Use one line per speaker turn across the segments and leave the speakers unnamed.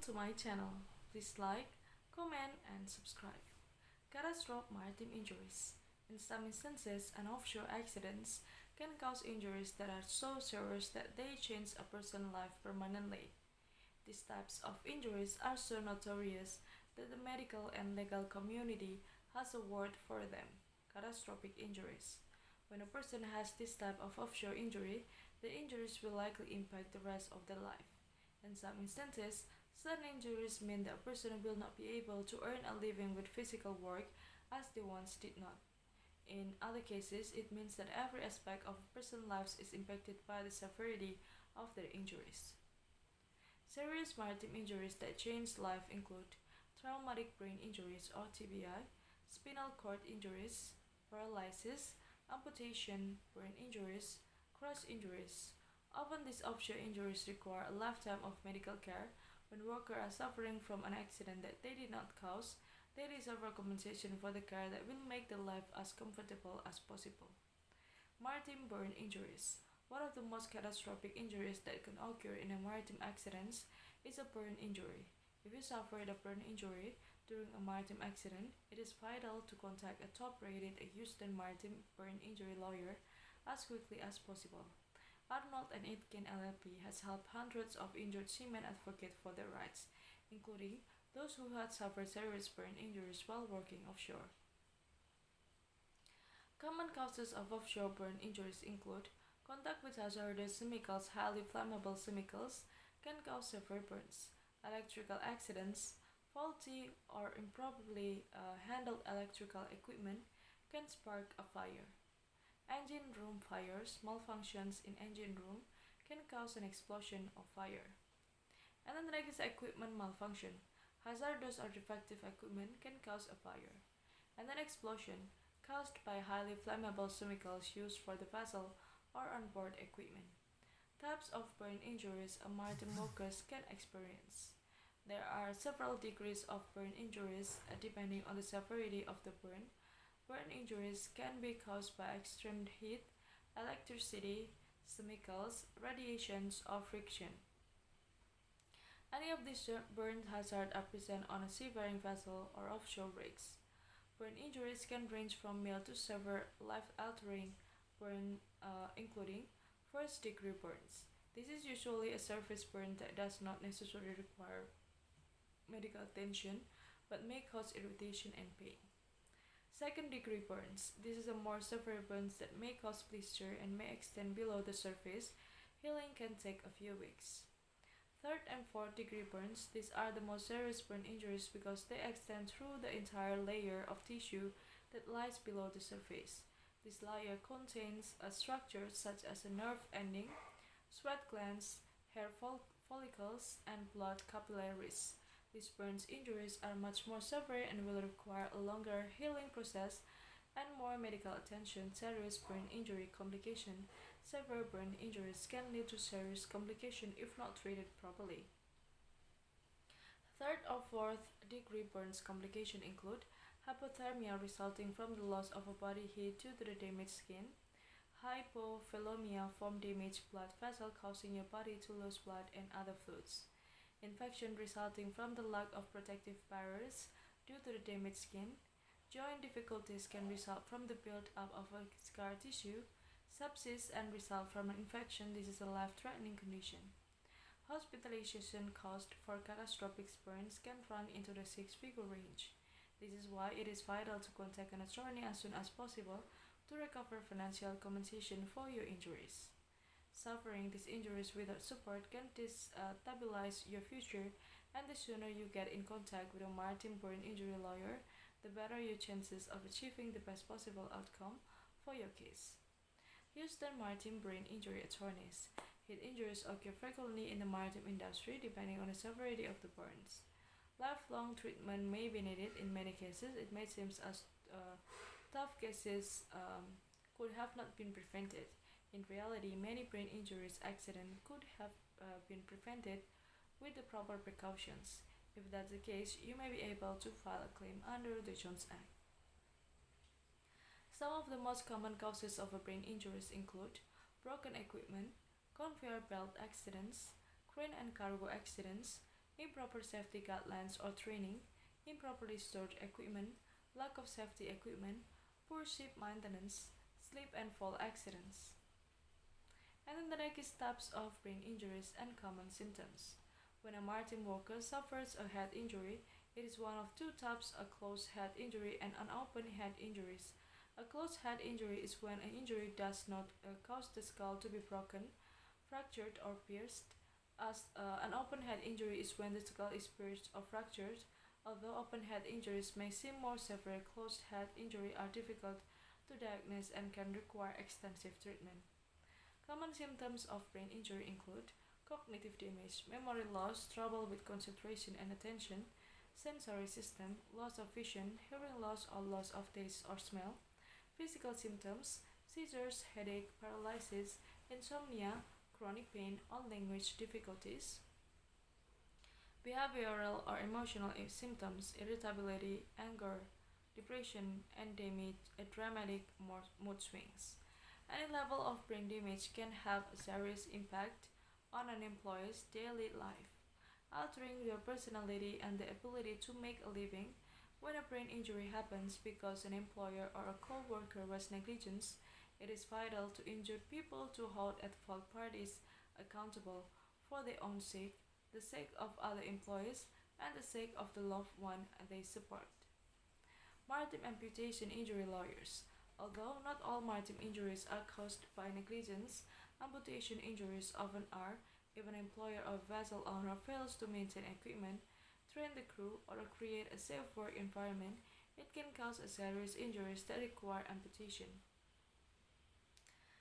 to my channel. Please like, comment, and subscribe. Catastrophe maritime injuries. In some instances, an offshore accidents can cause injuries that are so serious that they change a person's life permanently. These types of injuries are so notorious that the medical and legal community has a word for them: catastrophic injuries. When a person has this type of offshore injury, the injuries will likely impact the rest of their life. In some instances, certain injuries mean that a person will not be able to earn a living with physical work as they once did not. In other cases, it means that every aspect of a person's life is impacted by the severity of their injuries. Serious maritime injuries that change life include traumatic brain injuries or TBI, spinal cord injuries, paralysis, amputation, brain injuries, crush injuries. Often these offshore injuries require a lifetime of medical care. When workers are suffering from an accident that they did not cause, they deserve a compensation for the care that will make their life as comfortable as possible. Maritime burn injuries. One of the most catastrophic injuries that can occur in a maritime accident is a burn injury. If you suffered a burn injury during a maritime accident, it is vital to contact a top-rated Houston maritime burn injury lawyer as quickly as possible. Arnold and Aitken LLP has helped hundreds of injured seamen advocate for their rights, including those who had suffered serious burn injuries while working offshore. Common causes of offshore burn injuries include contact with hazardous chemicals. Highly flammable chemicals can cause severe burns. Electrical accidents. Faulty or improperly handled electrical equipment can spark a fire. Engine room fires. Malfunctions in engine room can cause an explosion of fire. And then the next is equipment malfunction. Hazardous or defective equipment can cause a fire. And then explosion caused by highly flammable chemicals used for the vessel or onboard equipment. Types of burn injuries a maritime workers can experience. There are several degrees of burn injuries depending on the severity of the burn. Burn injuries can be caused by extreme heat, electricity, chemicals, radiations, or friction. Any of these burn hazards are present on a seafaring vessel or offshore rigs. Burn injuries can range from mild to severe life-altering burn, including first-degree burns. This is usually a surface burn that does not necessarily require medical attention but may cause irritation and pain. Second-degree burns. This is a more severe burns that may cause blister and may extend below the surface. Healing can take a few weeks. Third and fourth degree burns. These are the most serious burn injuries because they extend through the entire layer of tissue that lies below the surface. This layer contains a structure such as a nerve ending, sweat glands, hair follicles, and blood capillaries. These burn injuries are much more severe and will require a longer healing process and more medical attention. Serious burn injury complication. Severe burn injuries can lead to serious complication if not treated properly. Third or fourth degree burns complication include hypothermia resulting from the loss of a body heat due to the damaged skin, hypothermia from damaged blood vessel causing your body to lose blood and other fluids, infection resulting from the lack of protective barriers due to the damaged skin. Joint difficulties can result from the build-up of a scar tissue. Sepsis and result from an infection. This is a life-threatening condition. Hospitalization cost for catastrophic burns can run into the six-figure range. This is why it is vital to contact an attorney as soon as possible to recover financial compensation for your injuries. Suffering these injuries without support can destabilize your future, and the sooner you get in contact with a maritime burn injury lawyer, the better your chances of achieving the best possible outcome for your case. Houston Maritime Brain Injury Attorneys. Head injuries occur frequently in the maritime industry depending on the severity of the burns. Lifelong treatment may be needed. In many cases, it may seem as tough cases could have not been prevented. In reality, many brain injuries accidents could have been prevented with the proper precautions. If that's the case, you may be able to file a claim under the Jones Act. Some of the most common causes of brain injuries include broken equipment, conveyor belt accidents, crane and cargo accidents, improper safety guidelines or training, improperly stored equipment, lack of safety equipment, poor ship maintenance, slip and fall accidents. And then the next types of brain injuries and common symptoms. When a maritime worker suffers a head injury, it is one of two types: a closed head injury and an open head injuries. A closed head injury is when an injury does not cause the skull to be broken, fractured, or pierced. As an open head injury is when the skull is pierced or fractured. Although open head injuries may seem more severe, closed head injury are difficult to diagnose and can require extensive treatment. Common symptoms of brain injury include cognitive damage, memory loss, trouble with concentration and attention, sensory system, loss of vision, hearing loss or loss of taste or smell. Physical symptoms: seizures, headache, paralysis, insomnia, chronic pain or language difficulties. Behavioral or emotional symptoms: irritability, anger, depression, and dramatic mood swings. Any level of brain damage can have a serious impact on an employee's daily life, altering their personality and the ability to make a living. When a brain injury happens because an employer or a co-worker was negligent, it is vital to injured people to hold at-fault parties accountable for their own sake, the sake of other employees, and the sake of the loved one they support. Maritime amputation injury lawyers. Although not all maritime injuries are caused by negligence, amputation injuries often are. If an employer or vessel owner fails to maintain equipment, train the crew, or create a safe work environment, it can cause serious injuries that require amputation.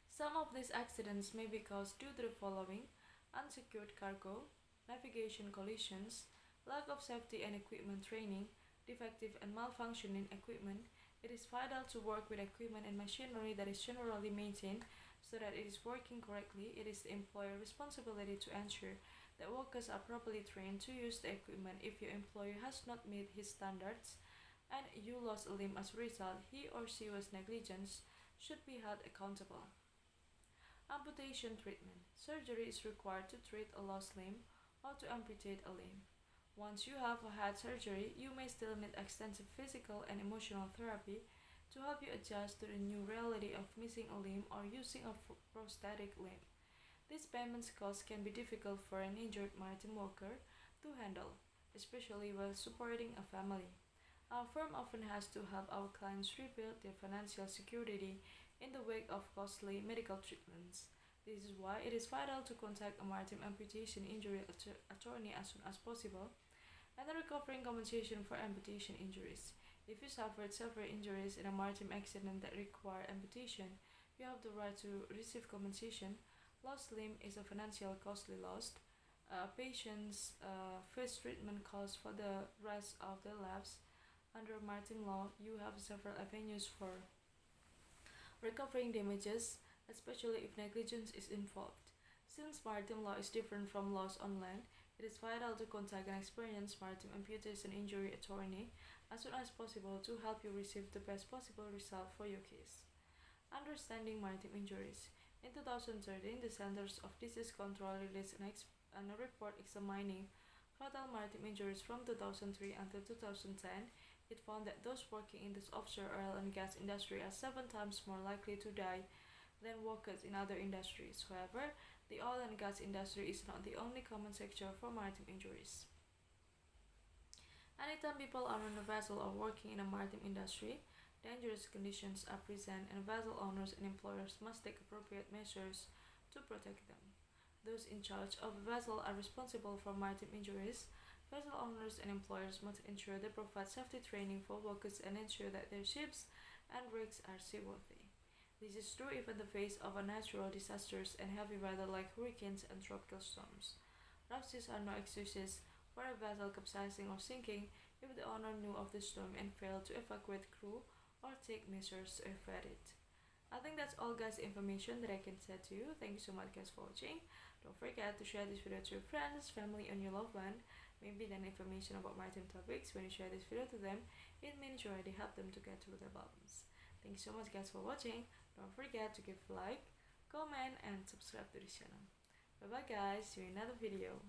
Some of these accidents may be caused due to the following: unsecured cargo, navigation collisions, lack of safety and equipment training, defective and malfunctioning equipment. It is vital to work with equipment and machinery that is generally maintained so that it is working correctly. It is the employer's responsibility to ensure that workers are properly trained to use the equipment. If your employer has not met his standards and you lost a limb as a result, he or she was negligent, should be held accountable. Amputation treatment. Surgery is required to treat a lost limb or to amputate a limb. Once you have had surgery, you may still need extensive physical and emotional therapy to help you adjust to the new reality of missing a limb or using a prosthetic limb. These payment costs can be difficult for an injured maritime worker to handle, especially while supporting a family. Our firm often has to help our clients rebuild their financial security in the wake of costly medical treatments. This is why it is vital to contact a maritime amputation injury attorney as soon as possible, and the recovering compensation for amputation injuries. If you suffered severe injuries in a maritime accident that require amputation, you have the right to receive compensation. Lost limb is a financial costly loss. Patients face treatment costs for the rest of their lives. Under maritime law, you have several avenues for recovering damages, especially if negligence is involved. Since maritime law is different from laws on land, it is vital to contact an experienced maritime amputation injury attorney as soon as possible to help you receive the best possible result for your case. Understanding maritime injuries. In 2013, the Centers of Disease Control released a report examining fatal maritime injuries from 2003 until 2010. It found that those working in the offshore oil and gas industry are 7 times more likely to die than workers in other industries. However, the oil and gas industry is not the only common sector for maritime injuries. Anytime people are on a vessel or working in a maritime industry, dangerous conditions are present, and vessel owners and employers must take appropriate measures to protect them. Those in charge of a vessel are responsible for maritime injuries. Vessel owners and employers must ensure they provide safety training for workers and ensure that their ships and rigs are seaworthy. This is true even in the face of natural disasters and heavy weather like hurricanes and tropical storms. Rough seas are no excuses for a vessel capsizing or sinking if the owner knew of the storm and failed to evacuate crew or take measures to avoid it. I think that's all guys information that I can say to you. Thank you so much guys for watching. Don't forget to share this video to your friends, family and your loved one. Maybe then information about maritime topics. When you share this video to them, it means you already help them to get through their problems. Thank you so much guys for watching. Don't forget to give a like, comment and subscribe to this channel. Bye bye guys, see you in another video.